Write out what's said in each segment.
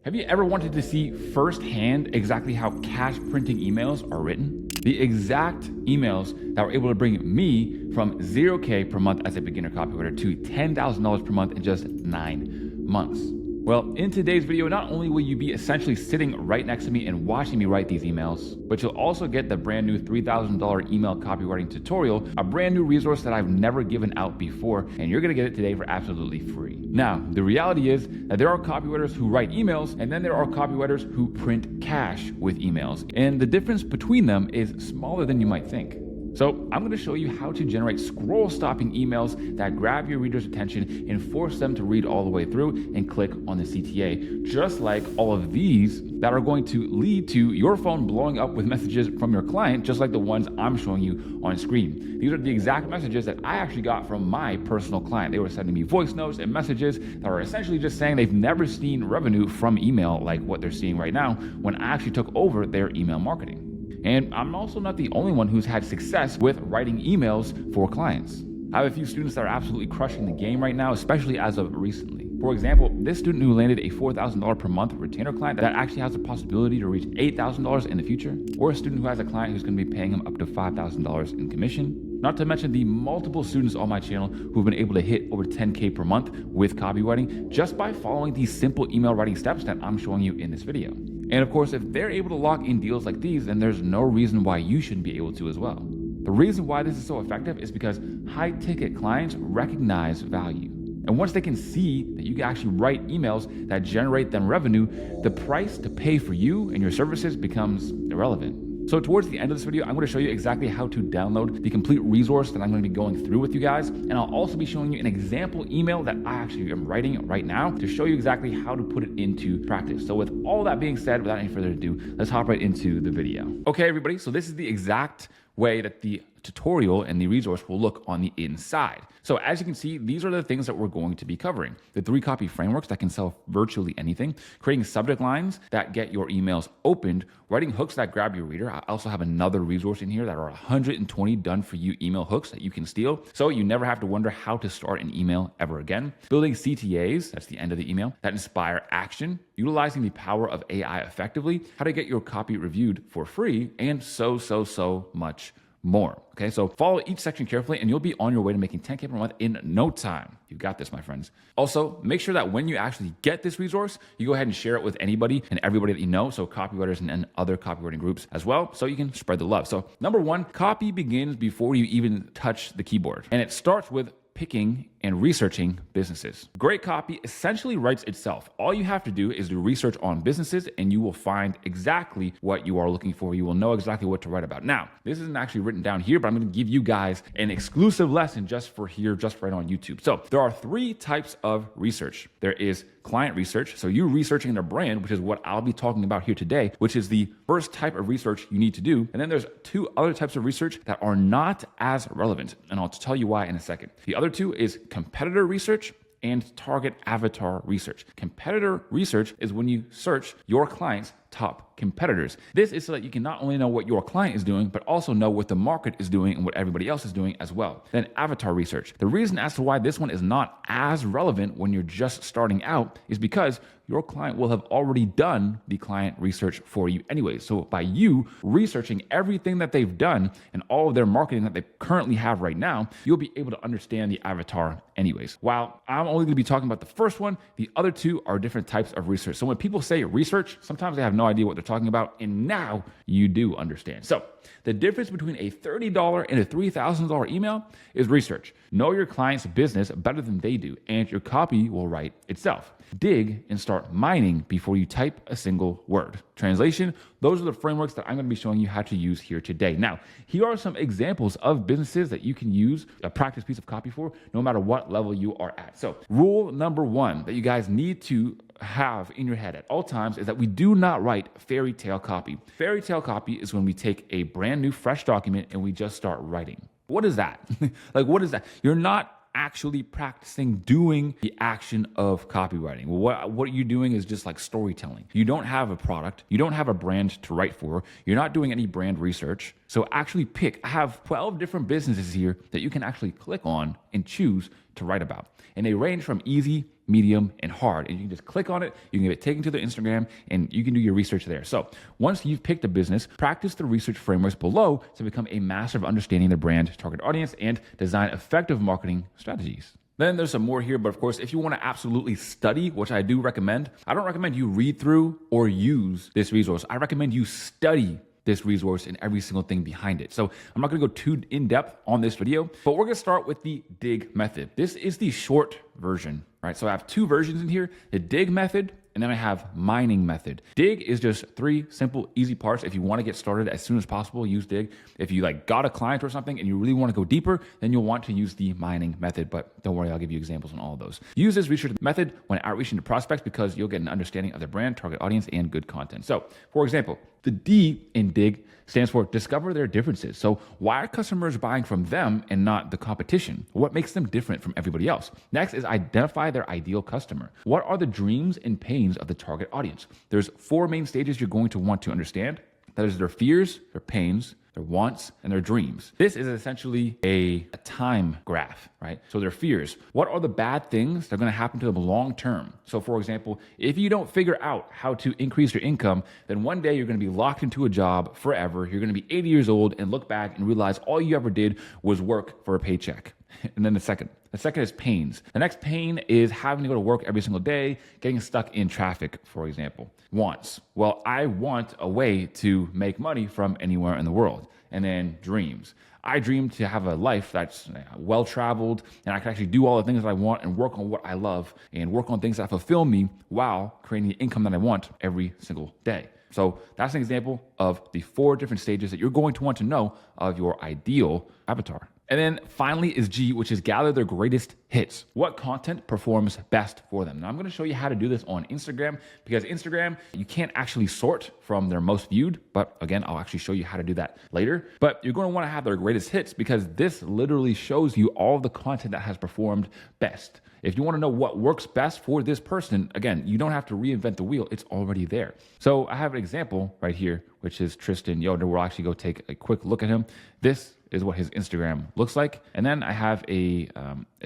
Have you ever wanted to see firsthand exactly how cash printing emails are written? The exact emails that were able to bring me from $0K per month as a beginner copywriter to $10,000 per month in just 9 months. Well, in today's video, not only will you be essentially sitting right next to me and watching me write these emails, but you'll also get the brand new $3,000 email copywriting tutorial, a brand new resource that I've never given out before, and you're gonna get it today for absolutely free. Now, the reality is that there are copywriters who write emails, and then there are copywriters who print cash with emails. And the difference between them is smaller than you might think. So I'm going to show you how to generate scroll-stopping emails that grab your reader's attention and force them to read all the way through and click on the CTA, just like all of these that are going to lead to your phone blowing up with messages from your client, just like the ones I'm showing you on screen. These are the exact messages that I actually got from my personal client. They were sending me voice notes and messages that are essentially just saying they've never seen revenue from email like what they're seeing right now when I actually took over their email marketing. And I'm also not the only one who's had success with writing emails for clients. I have a few students that are absolutely crushing the game right now, especially as of recently. For example, this student who landed a $4,000 per month retainer client that actually has the possibility to reach $8,000 in the future, or a student who has a client who's going to be paying him up to $5,000 in commission. Not to mention the multiple students on my channel who've been able to hit over 10K per month with copywriting just by following these simple email writing steps that I'm showing you in this video. And of course, if they're able to lock in deals like these, then there's no reason why you shouldn't be able to as well. The reason why this is so effective is because high ticket clients recognize value. And once they can see that you can actually write emails that generate them revenue, the price to pay for you and your services becomes irrelevant. So towards the end of this video, I'm going to show you exactly how to download the complete resource that I'm going to be going through with you guys. And I'll also be showing you an example email that I actually am writing right now to show you exactly how to put it into practice. So with all that being said, without any further ado, let's hop right into the video. Okay, everybody. So this is the exact way that the tutorial and the resource will look on the inside. So as you can see, these are the things that we're going to be covering. The 3 copy frameworks that can sell virtually anything, creating subject lines that get your emails opened, writing hooks that grab your reader. I also have another resource in here that are 120 done for you email hooks that you can steal. So you never have to wonder how to start an email ever again. Building CTAs, that's the end of the email, that inspire action, utilizing the power of AI effectively, how to get your copy reviewed for free, and so much more. Okay, so follow each section carefully and you'll be on your way to making 10K per month in no time. You got this, my friends. Also, make sure that when you actually get this resource, you go ahead and share it with anybody and everybody that you know, so copywriters and other copywriting groups as well, so you can spread the love. So number 1, copy begins before you even touch the keyboard. And it starts with picking and researching businesses. Great copy essentially writes itself. All you have to do is do research on businesses and you will find exactly what you are looking for. You will know exactly what to write about. Now, this isn't actually written down here, but I'm going to give you guys an exclusive lesson just for here, just right on YouTube. So there are 3 types of research. There is client research. So you researching their brand, which is what I'll be talking about here today, which is the first type of research you need to do. And then there's 2 other types of research that are not as relevant. And I'll tell you why in a second. The other 2 is competitor research and target avatar research. Competitor research is when you search your client's top competitors. This is so that you can not only know what your client is doing, but also know what the market is doing and what everybody else is doing as well. Then avatar research. The reason as to why this one is not as relevant when you're just starting out is because your client will have already done the client research for you anyway. So by you researching everything that they've done and all of their marketing that they currently have right now, you'll be able to understand the avatar anyways. While I'm only going to be talking about the first one, the other 2 are different types of research. So when people say research, sometimes they have no idea what they're talking about, and now you do understand. So the difference between a $30 and a $3,000 email is research. Know your client's business better than they do, and your copy will write itself. Dig and start mining before you type a single word. Translation, those are the frameworks that I'm going to be showing you how to use here today. Now, here are some examples of businesses that you can use a practice piece of copy for, no matter what level you are at. So rule number 1 that you guys need to have in your head at all times is that we do not write fairy tale copy. Fairy tale copy is when we take a brand new fresh document and we just start writing. What is that? Like, what is that? You're not actually practicing doing the action of copywriting. What you're doing is just like storytelling. You don't have a product. You don't have a brand to write for. You're not doing any brand research. So actually pick. I have 12 different businesses here that you can actually click on and choose to write about. And they range from easy, medium, and hard. And you can just click on it, you can get it taken to their Instagram, and you can do your research there. So once you've picked a business, practice the research frameworks below to become a master of understanding the brand, target audience, and design effective marketing strategies. Then there's some more here, but of course, if you want to absolutely study, which I do recommend, I don't recommend you read through or use this resource. I recommend you study this resource and every single thing behind it. So I'm not going to go too in depth on this video, but we're going to start with the dig method. This is the short version, right? So I have two versions in here, the dig method, and then I have mining method. Dig is just 3 simple, easy parts. If you want to get started as soon as possible, use dig. If you got a client or something and you really want to go deeper, then you'll want to use the mining method. But don't worry, I'll give you examples on all of those. Use this research method when outreaching to prospects because you'll get an understanding of their brand, target audience, and good content. So for example, the D in dig stands for discover their differences. So why are customers buying from them and not the competition? What makes them different from everybody else? Next is identify their ideal customer. What are the dreams and pains of the target audience? There's 4 main stages you're going to want to understand. That is their fears, their pains, their wants, and their dreams. This is essentially a time graph, right? So their fears. What are the bad things that are going to happen to them long term? So for example, if you don't figure out how to increase your income, then one day you're going to be locked into a job forever. You're going to be 80 years old and look back and realize all you ever did was work for a paycheck. And then the second is pains. The next pain is having to go to work every single day, getting stuck in traffic, for example. Wants. Well, I want a way to make money from anywhere in the world. And then dreams. I dream to have a life that's well-traveled and I can actually do all the things that I want and work on what I love and work on things that fulfill me while creating the income that I want every single day. So that's an example of the 4 different stages that you're going to want to know of your ideal avatar. And then finally is G, which is gather their greatest hits. What content performs best for them? Now I'm going to show you how to do this on Instagram because Instagram, you can't actually sort from their most viewed, but again, I'll actually show you how to do that later. But you're going to want to have their greatest hits because this literally shows you all of the content that has performed best. If you want to know what works best for this person, again, you don't have to reinvent the wheel. It's already there. So I have an example right here, which is Tristan Yoder. We'll actually go take a quick look at him. This is what his Instagram looks like. And then I have a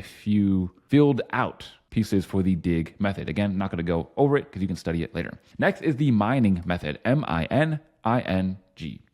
few filled out pieces for the dig method. Again, not going to go over it because you can study it later. Next is the mining method, MINING.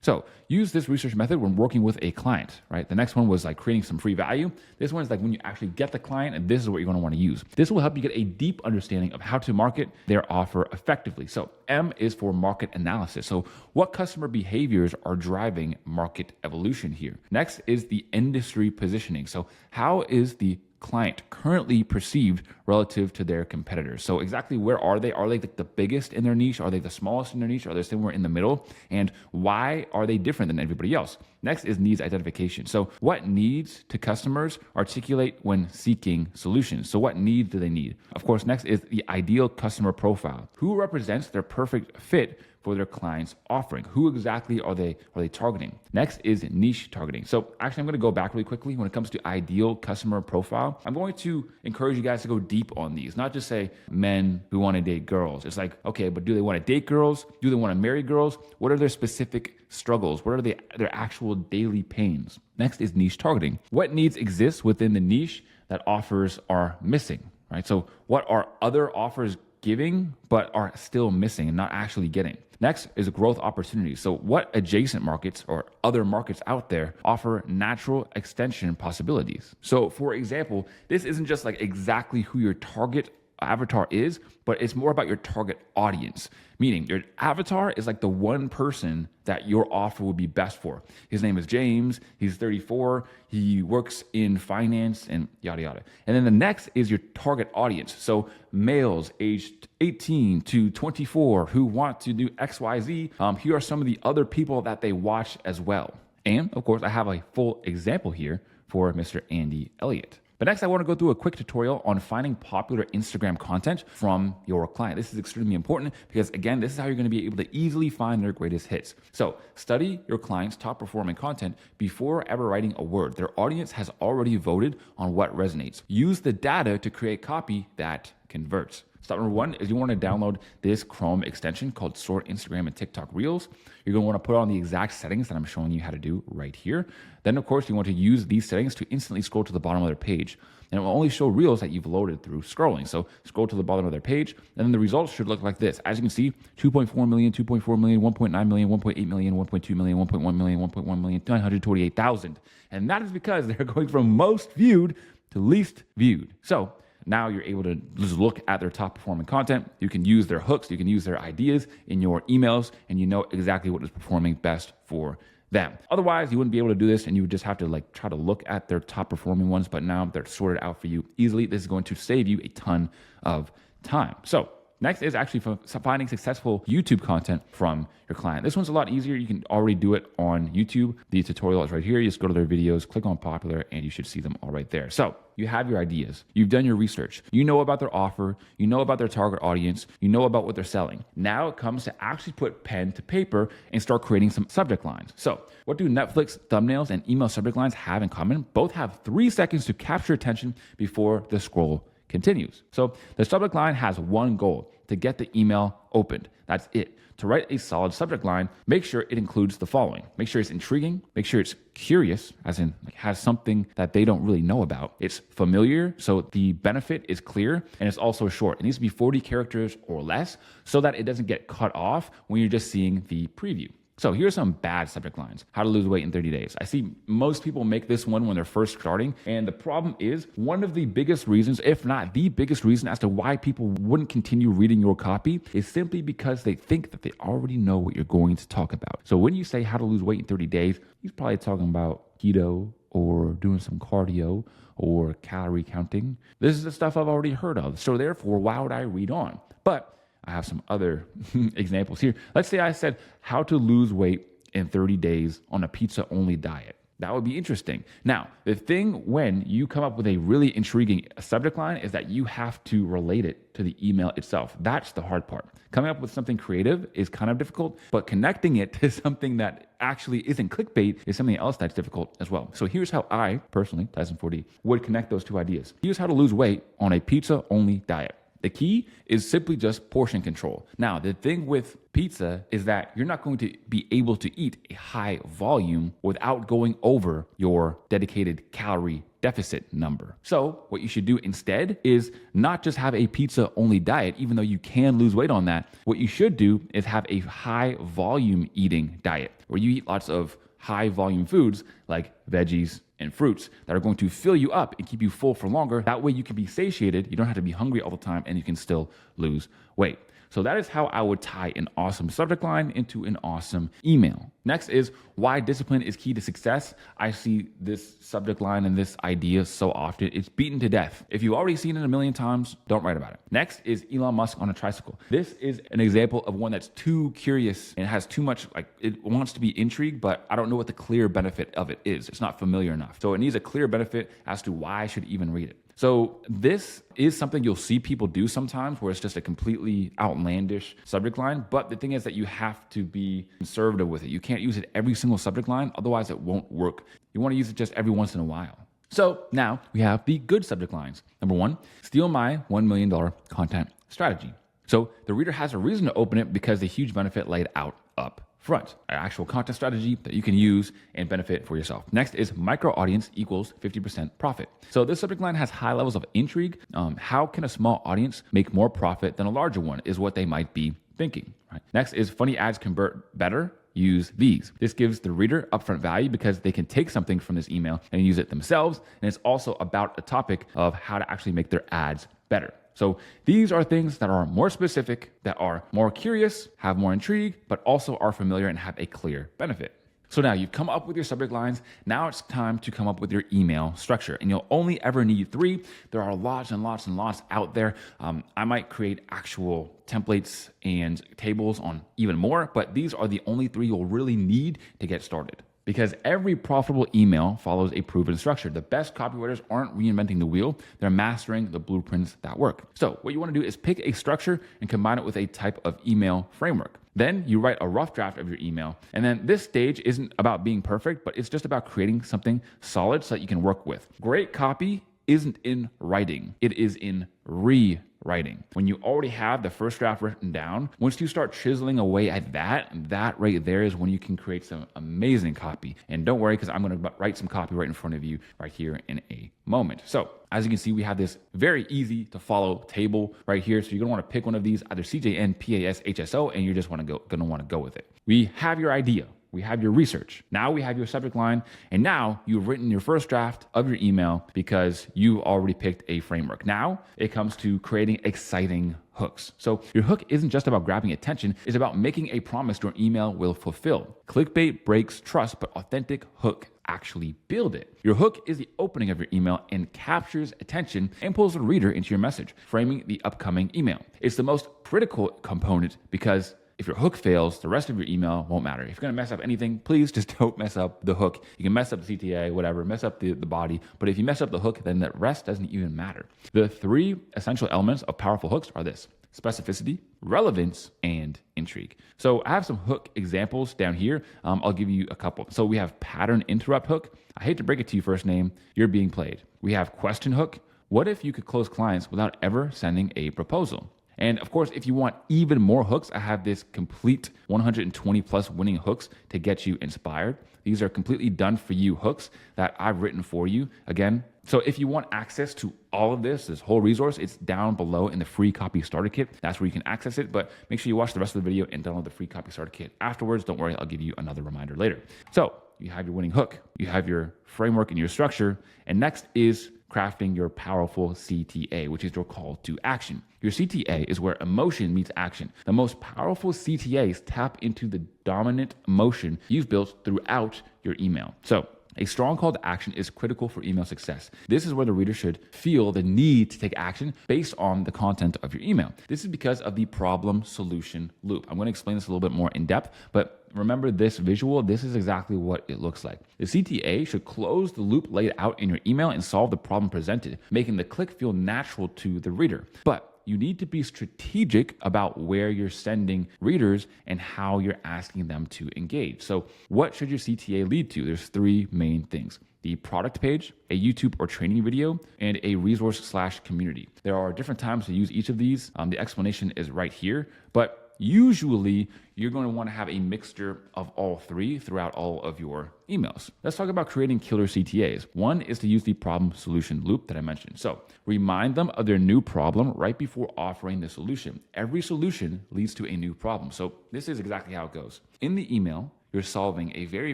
So use this research method when working with a client, right? The next one was creating some free value. This one is when you actually get the client and this is what you're going to want to use. This will help you get a deep understanding of how to market their offer effectively. So M is for market analysis. So what customer behaviors are driving market evolution here? Next is the industry positioning. So how is the client currently perceived relative to their competitors? So exactly where are they? Are they the biggest in their niche? Are they the smallest in their niche? Are they somewhere in the middle? And why are they different than everybody else? Next is needs identification. So what needs do customers articulate when seeking solutions? So what needs do they need? Of course, next is the ideal customer profile. Who represents their perfect fit for their client's offering? Who exactly are they targeting? Next is niche targeting. So actually, I'm going to go back really quickly. When it comes to ideal customer profile, I'm going to encourage you guys to go deep on these, not just say men who want to date girls. It's okay, but do they want to date girls? Do they want to marry girls? What are their specific struggles? What are their actual daily pains? Next is niche targeting. What needs exist within the niche that offers are missing, right? So what are other offers giving but are still missing and not actually getting? Next is growth opportunities. So what adjacent markets or other markets out there offer natural extension possibilities? So for example, this isn't just exactly who your target avatar is, but it's more about your target audience. Meaning your avatar is the one person that your offer would be best for. His name is James. He's 34. He works in finance and yada, yada. And then the next is your target audience. So males aged 18 to 24 who want to do XYZ. Here are some of the other people that they watch as well. And of course, I have a full example here for Mr. Andy Elliott. But next, I want to go through a quick tutorial on finding popular Instagram content from your client. This is extremely important because, again, this is how you're going to be able to easily find their greatest hits. So study your client's top performing content before ever writing a word. Their audience has already voted on what resonates. Use the data to create copy that converts. Step number one is you want to download this Chrome extension called Sort Instagram and TikTok Reels. You're going to want to put on the exact settings that I'm showing you how to do right here. Then, of course, you want to use these settings to instantly scroll to the bottom of their page. And it will only show Reels that you've loaded through scrolling. So scroll to the bottom of their page, and then the results should look like this. As you can see, 2.4 million, 2.4 million, 1.9 million, 1.8 million, 1.2 million, 1.1 million, 1.1 million, 928,000. And that is because they're going from most viewed to least viewed. So now you're able to just look at their top performing content. You can use their hooks, you can use their ideas in your emails, and you know exactly what is performing best for them. Otherwise, you wouldn't be able to do this, and you would just have to try to look at their top performing ones, but now they're sorted out for you easily. This is going to save you a ton of time. So next is actually finding successful YouTube content from your client. This one's a lot easier. You can already do it on YouTube. The tutorial is right here. You just go to their videos, click on popular, and you should see them all right there. So you have your ideas. You've done your research. You know about their offer. You know about their target audience. You know about what they're selling. Now it comes to actually put pen to paper and start creating some subject lines. So what do Netflix thumbnails and email subject lines have in common? Both have 3 seconds to capture attention before the scroll continues. So the subject line has one goal: to get the email opened. That's it. To write a solid subject line, make sure it includes the following. Make sure it's intriguing. Make sure it's curious, as in has something that they don't really know about. It's familiar, so the benefit is clear, and it's also short. It needs to be 40 characters or less so that it doesn't get cut off when you're just seeing the preview. So here's some bad subject lines. How to lose weight in 30 days. I see most people make this one when they're first starting. And the problem is, one of the biggest reasons, if not the biggest reason as to why people wouldn't continue reading your copy is simply because they think that they already know what you're going to talk about. So when you say how to lose weight in 30 days, he's probably talking about keto or doing some cardio or calorie counting. This is the stuff I've already heard of. So therefore, why would I read on? But I have some other examples here. Let's say I said how to lose weight in 30 days on a pizza-only diet. That would be interesting. Now, the thing when you come up with a really intriguing subject line is that you have to relate it to the email itself. That's the hard part. Coming up with something creative is kind of difficult, but connecting it to something that actually isn't clickbait is something else that's difficult as well. So here's how I, personally, Tyson4D, would connect those two ideas. Here's how to lose weight on a pizza-only diet. The key is simply just portion control. Now, the thing with pizza is that you're not going to be able to eat a high volume without going over your dedicated calorie deficit number. So what you should do instead is not just have a pizza only diet, even though you can lose weight on that. What you should do is have a high volume eating diet where you eat lots of high volume foods like veggies and fruits that are going to fill you up and keep you full for longer. That way you can be satiated, you don't have to be hungry all the time, and you can still lose weight. So that is how I would tie an awesome subject line into an awesome email. Next is why discipline is key to success. I see this subject line and this idea so often. It's beaten to death. If you've already seen it a million times, don't write about it. Next is Elon Musk on a tricycle. This is an example of one that's too curious and has too much, it wants to be intrigued, but I don't know what the clear benefit of it is. It's not familiar enough. So it needs a clear benefit as to why I should even read it. So this is something you'll see people do sometimes where it's just a completely outlandish subject line. But the thing is that you have to be conservative with it. You can't use it every single subject line. Otherwise, it won't work. You want to use it just every once in a while. So now we have the good subject lines. Number 1, steal my $1 million content strategy. So the reader has a reason to open it because the huge benefit laid out up front, an actual content strategy that you can use and benefit for yourself. Next is micro audience equals 50% profit. So this subject line has high levels of intrigue. How can a small audience make more profit than a larger one is what they might be thinking. Right? Next is funny ads convert better. Use these. This gives the reader upfront value because they can take something from this email and use it themselves. And it's also about a topic of how to actually make their ads better. So these are things that are more specific, that are more curious, have more intrigue, but also are familiar and have a clear benefit. So now you've come up with your subject lines. Now it's time to come up with your email structure. And you'll only ever need 3. There are lots and lots and lots out there. I might create actual templates and tables on even more, but these are the only 3 you'll really need to get started. Because every profitable email follows a proven structure. The best copywriters aren't reinventing the wheel. They're mastering the blueprints that work. So what you want to do is pick a structure and combine it with a type of email framework. Then you write a rough draft of your email. And then this stage isn't about being perfect, but it's just about creating something solid so that you can work with. Great copy isn't in writing. It is in rewriting. When you already have the first draft written down, once you start chiseling away at that right there is when you can create some amazing copy. And don't worry, because I'm going to write some copy right in front of you right here in a moment. So as you can see, we have this very easy to follow table right here. So you're going to want to pick one of these, either CJN, PAS, HSO, and you're just going to want to go with it. We have your idea. We have your research. Now we have your subject line. And now you've written your first draft of your email because you already picked a framework. Now it comes to creating exciting hooks. So your hook isn't just about grabbing attention. It's about making a promise your email will fulfill. Clickbait breaks trust, but authentic hook actually build it. Your hook is the opening of your email and captures attention and pulls the reader into your message, framing the upcoming email. It's the most critical component because if your hook fails, the rest of your email won't matter. If you're going to mess up anything, please just don't mess up the hook. You can mess up the CTA, whatever, mess up the body. But if you mess up the hook, then the rest doesn't even matter. The 3 essential elements of powerful hooks are this: specificity, relevance, and intrigue. So I have some hook examples down here. I'll give you a couple. So we have pattern interrupt hook. I hate to break it to you, first name, you're being played. We have question hook. What if you could close clients without ever sending a proposal? And of course, if you want even more hooks, I have this complete 120 plus winning hooks to get you inspired. These are completely done for you hooks that I've written for you. Again, so if you want access to all of this whole resource, it's down below in the free copy starter kit. That's where you can access it, but make sure you watch the rest of the video and download the free copy starter kit afterwards. Don't worry, I'll give you another reminder later. So you have your winning hook, you have your framework and your structure, and next is crafting your powerful CTA, which is your call to action. Your CTA is where emotion meets action. The most powerful CTAs tap into the dominant emotion you've built throughout your email. So a strong call to action is critical for email success. This is where the reader should feel the need to take action based on the content of your email. This is because of the problem solution loop. I'm going to explain this a little bit more in depth, but remember this visual, this is exactly what it looks like. The CTA should close the loop laid out in your email and solve the problem presented, making the click feel natural to the reader. But you need to be strategic about where you're sending readers and how you're asking them to engage. So what should your CTA lead to? There's 3 main things: the product page, a YouTube or training video, and a resource/community. There are different times to use each of these. The explanation is right here, but usually you're going to want to have a mixture of all 3 throughout all of your emails. Let's talk about creating killer CTAs. One is to use the problem solution loop that I mentioned. So remind them of their new problem right before offering the solution. Every solution leads to a new problem. So this is exactly how it goes. In the email, you're solving a very,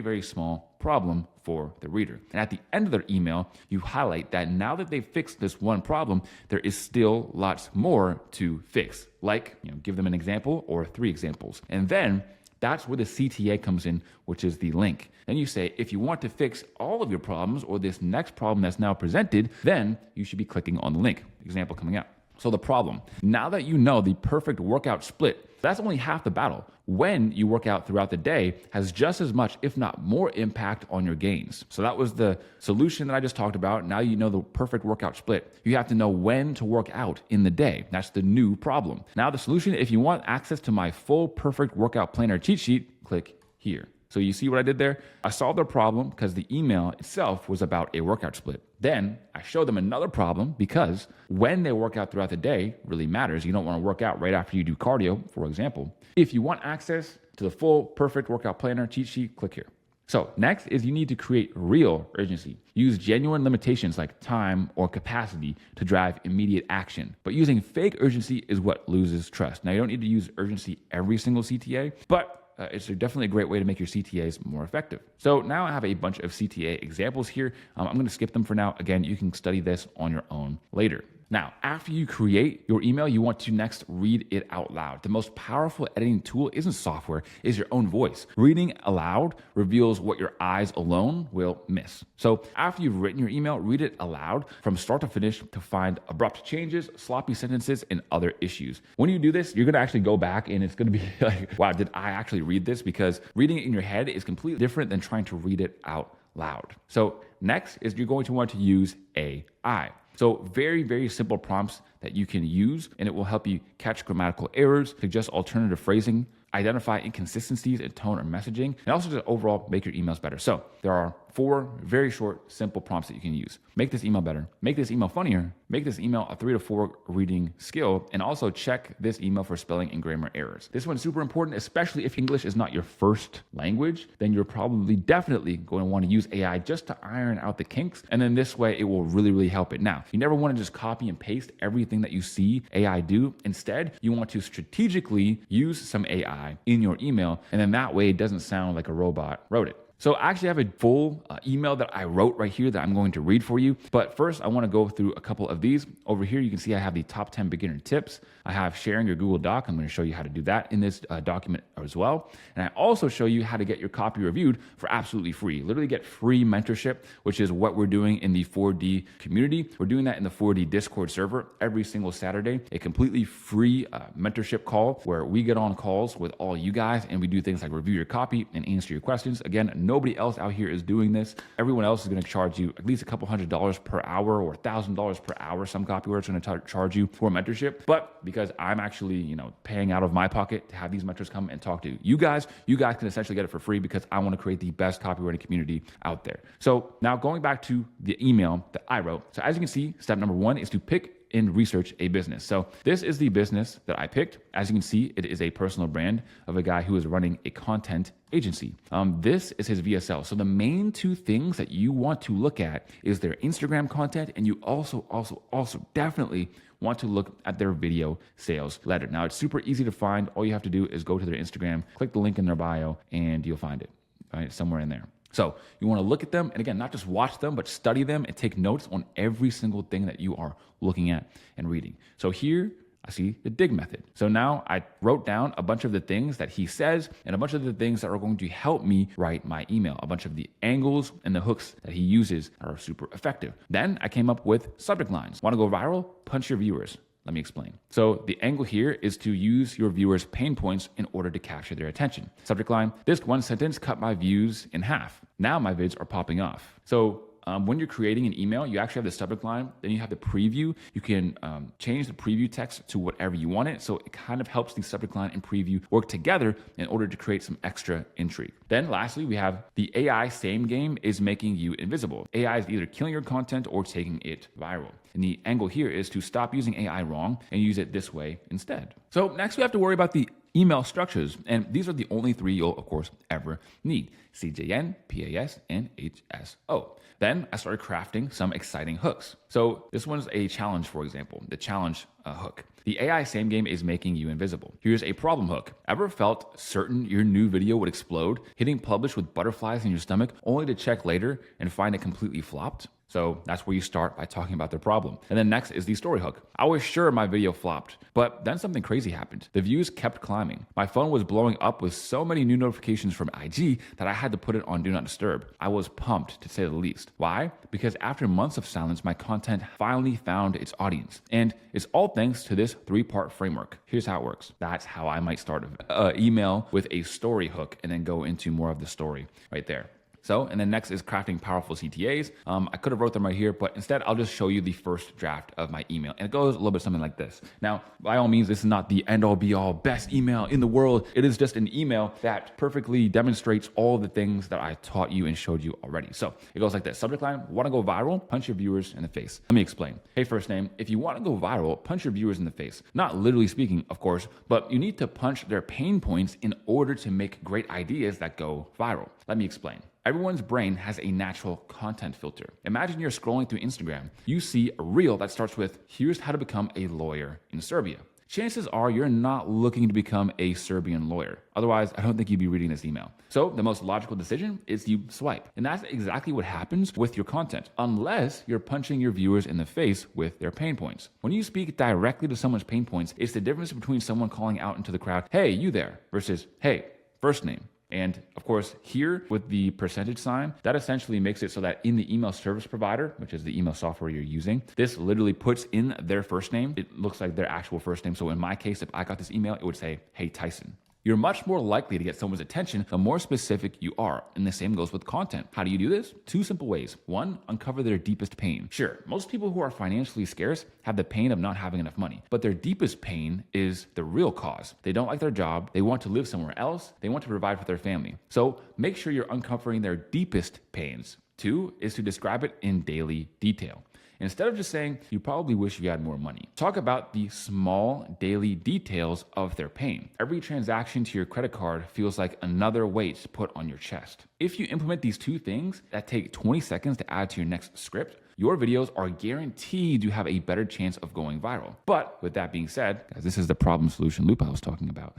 very small problem for the reader. And at the end of their email, you highlight that now that they've fixed this one problem, there is still lots more to fix. Like, give them an example or 3 examples. And then that's where the CTA comes in, which is the link. Then you say, if you want to fix all of your problems or this next problem that's now presented, then you should be clicking on the link. Example coming up. So the problem, now that you know the perfect workout split, that's only half the battle. When you work out throughout the day has just as much, if not more, impact on your gains. So that was the solution that I just talked about. Now you know the perfect workout split. You have to know when to work out in the day. That's the new problem. Now the solution, if you want access to my full perfect workout planner cheat sheet, click here. So you see what I did there? I solved their problem because the email itself was about a workout split. Then I showed them another problem because when they work out throughout the day really matters. You don't want to work out right after you do cardio, for example. If you want access to the full perfect workout planner cheat sheet, click here. So next is you need to create real urgency. Use genuine limitations like time or capacity to drive immediate action. But using fake urgency is what loses trust. Now you don't need to use urgency every single CTA, but it's definitely a great way to make your CTAs more effective. So now I have a bunch of CTA examples here. I'm going to skip them for now. Again, you can study this on your own later. Now, after you create your email, you want to next read it out loud. The most powerful editing tool isn't software, it's your own voice. Reading aloud reveals what your eyes alone will miss. So after you've written your email, read it aloud from start to finish to find abrupt changes, sloppy sentences, and other issues. When you do this, you're going to actually go back and it's going to be like, wow, did I actually read this? Because reading it in your head is completely different than trying to read it out loud. So next is you're going to want to use AI. So very, very simple prompts that you can use, and it will help you catch grammatical errors, suggest alternative phrasing, identify inconsistencies in tone or messaging, and also just overall make your emails better. So there are 4 very short, simple prompts that you can use. Make this email better, make this email funnier, make this email a 3 to 4 reading skill, and also check this email for spelling and grammar errors. This one's super important, especially if English is not your first language, then you're probably definitely going to want to use AI just to iron out the kinks. And then this way it will really, really help it. Now, you never want to just copy and paste everything that you see AI do. Instead, you want to strategically use some AI in your email. And then that way it doesn't sound like a robot wrote it. So I actually have a full email that I wrote right here that I'm going to read for you. But first, I want to go through a couple of these. Over here, you can see I have the top 10 beginner tips. I have sharing your Google Doc. I'm going to show you how to do that in this document as well. And I also show you how to get your copy reviewed for absolutely free. Literally get free mentorship, which is what we're doing in the 4D community. We're doing that in the 4D Discord server every single Saturday, a completely free mentorship call where we get on calls with all you guys and we do things like review your copy and answer your questions. Again, nobody else out here is doing this. Everyone else is going to charge you at least a couple $100s per hour or $1,000 per hour. Some copywriters are going to charge you for mentorship, but because I'm actually, paying out of my pocket to have these mentors come and talk to you guys can essentially get it for free because I want to create the best copywriting community out there. So now going back to the email that I wrote. So as you can see, step number 1 is to pick and research a business. So this is the business that I picked. As you can see, it is a personal brand of a guy who is running a content agency. This is his VSL. So the main 2 things that you want to look at is their Instagram content, and you also definitely want to look at their video sales letter. Now, it's super easy to find. All you have to do is go to their Instagram, click the link in their bio, and you'll find it, right? Somewhere in there. So you want to look at them, and again, not just watch them, but study them and take notes on every single thing that you are looking at and reading. So here, I see the dig method. So now I wrote down a bunch of the things that he says and a bunch of the things that are going to help me write my email, a bunch of the angles and the hooks that he uses are super effective. Then I came up with subject lines. Want to go viral? Punch your viewers. Let me explain. So the angle here is to use your viewers' pain points in order to capture their attention. Subject line, this one sentence cut my views in half. Now my vids are popping off. So when you're creating an email, you actually have the subject line, then you have the preview. You can change the preview text to whatever you want it. So it kind of helps the subject line and preview work together in order to create some extra intrigue. Then lastly, we have the AI same game is making you invisible. AI is either killing your content or taking it viral. And the angle here is to stop using AI wrong and use it this way instead. So next we have to worry about the email structures. And these are the only 3 you'll, of course, ever need. CJN, PAS, and HSO. Then I started crafting some exciting hooks. So this one's a challenge, for example, the challenge hook. The AI same game is making you invisible. Here's a problem hook. Ever felt certain your new video would explode, hitting publish with butterflies in your stomach, only to check later and find it completely flopped? So that's where you start by talking about the problem. And then next is the story hook. I was sure my video flopped, but then something crazy happened. The views kept climbing. My phone was blowing up with so many new notifications from IG that I had to put it on Do Not Disturb. I was pumped, to say the least. Why? Because after months of silence, my content finally found its audience. And it's all thanks to this 3-part framework. Here's how it works. That's how I might start an email with a story hook and then go into more of the story right there. So, and then next is crafting powerful CTAs. I could have wrote them right here, but instead I'll just show you the first draft of my email. And it goes a little bit something like this. Now, by all means, this is not the end all be all best email in the world. It is just an email that perfectly demonstrates all the things that I taught you and showed you already. So it goes like this. Subject line, want to go viral? Punch your viewers in the face. Let me explain. Hey, first name, if you want to go viral, punch your viewers in the face. Not literally speaking, of course, but you need to punch their pain points in order to make great ideas that go viral. Let me explain. Everyone's brain has a natural content filter. Imagine you're scrolling through Instagram. You see a reel that starts with, here's how to become a lawyer in Serbia. Chances are you're not looking to become a Serbian lawyer. Otherwise, I don't think you'd be reading this email. So the most logical decision is you swipe. And that's exactly what happens with your content, unless you're punching your viewers in the face with their pain points. When you speak directly to someone's pain points, it's the difference between someone calling out into the crowd, hey, you there, versus, hey, first name. And of course, here with the percentage sign, that essentially makes it so that in the email service provider, which is the email software you're using, this literally puts in their first name. It looks like their actual first name. So in my case, if I got this email, it would say, hey, Tyson. You're much more likely to get someone's attention the more specific you are. And the same goes with content. How do you do this? Two simple ways. One, uncover their deepest pain. Sure, most people who are financially scarce have the pain of not having enough money, but their deepest pain is the real cause. They don't like their job. They want to live somewhere else. They want to provide for their family. So make sure you're uncovering their deepest pains. Two is to describe it in daily detail. Instead of just saying, you probably wish you had more money, talk about the small daily details of their pain. Every transaction to your credit card feels like another weight to put on your chest. If you implement these two things that take 20 seconds to add to your next script, your videos are guaranteed to have a better chance of going viral. But with that being said, guys, this is the problem solution loop I was talking about.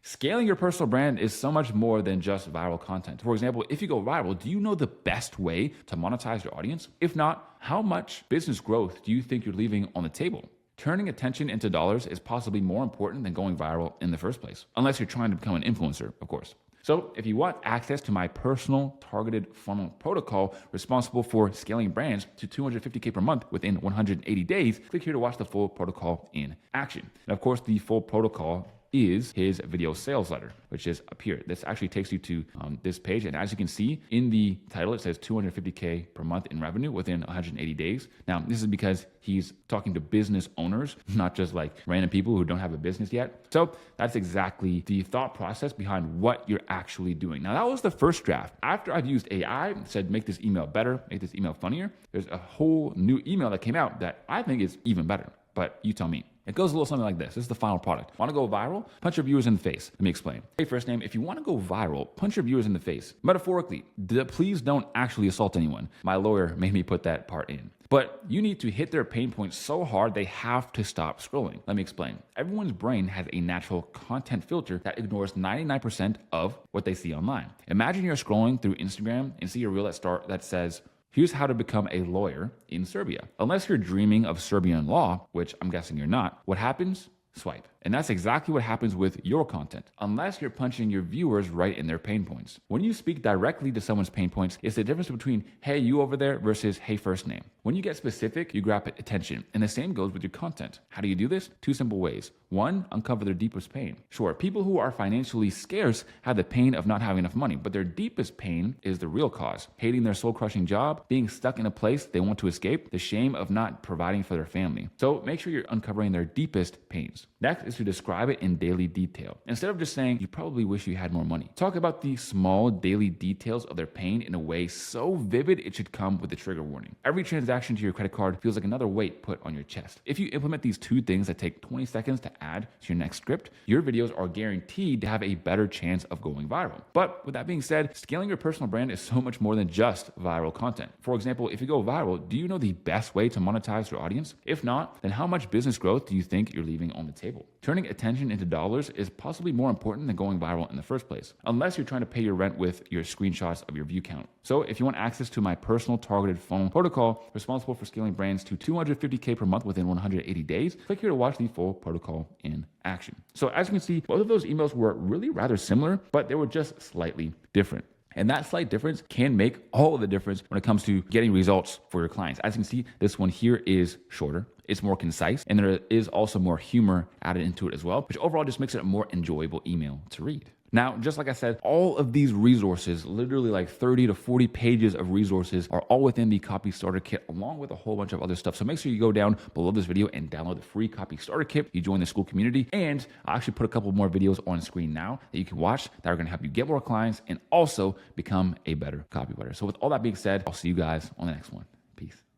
Scaling your personal brand is so much more than just viral content. For example, if you go viral, do you know the best way to monetize your audience? If not, how much business growth do you think you're leaving on the table? Turning attention into dollars is possibly more important than going viral in the first place, unless you're trying to become an influencer, of course. So if you want access to my personal targeted funnel protocol responsible for scaling brands to $250K per month within 180 days, click here to watch the full protocol in action. And of course, the full protocol is his video sales letter, which is up here. This actually takes you to this page. And as you can see in the title, it says 250K per month in revenue within 180 days. Now, this is because he's talking to business owners, not just like random people who don't have a business yet. So that's exactly the thought process behind what you're actually doing. Now, that was the first draft. After I've used AI and said, make this email better, make this email funnier, there's a whole new email that came out that I think is even better. But you tell me. It goes a little something like this. This is the final product. Want to go viral? Punch your viewers in the face. Let me explain. Hey, first name, if you want to go viral, punch your viewers in the face. Metaphorically, please don't actually assault anyone. My lawyer made me put that part in. But you need to hit their pain points so hard they have to stop scrolling. Let me explain. Everyone's brain has a natural content filter that ignores 99% of what they see online. Imagine you're scrolling through Instagram and see a reel that says, here's how to become a lawyer in Serbia. Unless you're dreaming of Serbian law, which I'm guessing you're not, what happens? Swipe. And that's exactly what happens with your content, unless you're punching your viewers right in their pain points. When you speak directly to someone's pain points, it's the difference between, hey, you over there versus, hey, first name. When you get specific, you grab attention. And the same goes with your content. How do you do this? Two simple ways. One, uncover their deepest pain. Sure, people who are financially scarce have the pain of not having enough money, but their deepest pain is the real cause. Hating their soul-crushing job, being stuck in a place they want to escape, the shame of not providing for their family. So make sure you're uncovering their deepest pains. Next is to describe it in daily detail. Instead of just saying, you probably wish you had more money. Talk about the small daily details of their pain in a way so vivid it should come with a trigger warning. Every transaction to your credit card feels like another weight put on your chest. If you implement these two things that take 20 seconds to add to your next script, your videos are guaranteed to have a better chance of going viral. But with that being said, scaling your personal brand is so much more than just viral content. For example, if you go viral, do you know the best way to monetize your audience? If not, then how much business growth do you think you're leaving on the table? Turning attention into dollars is possibly more important than going viral in the first place, unless you're trying to pay your rent with your screenshots of your view count. So if you want access to my personal targeted funnel protocol responsible for scaling brands to 250K per month within 180 days, click here to watch the full protocol in action. So as you can see, both of those emails were really rather similar, but they were just slightly different. And that slight difference can make all of the difference when it comes to getting results for your clients. As you can see, this one here is shorter. It's more concise, and there is also more humor added into it as well, which overall just makes it a more enjoyable email to read. Now, just like I said, all of these resources, literally like 30 to 40 pages of resources, are all within the Copy Starter Kit, along with a whole bunch of other stuff. So make sure you go down below this video and download the free Copy Starter Kit. You join the school community, and I actually put a couple more videos on screen now that you can watch that are going to help you get more clients and also become a better copywriter. So with all that being said, I'll see you guys on the next one.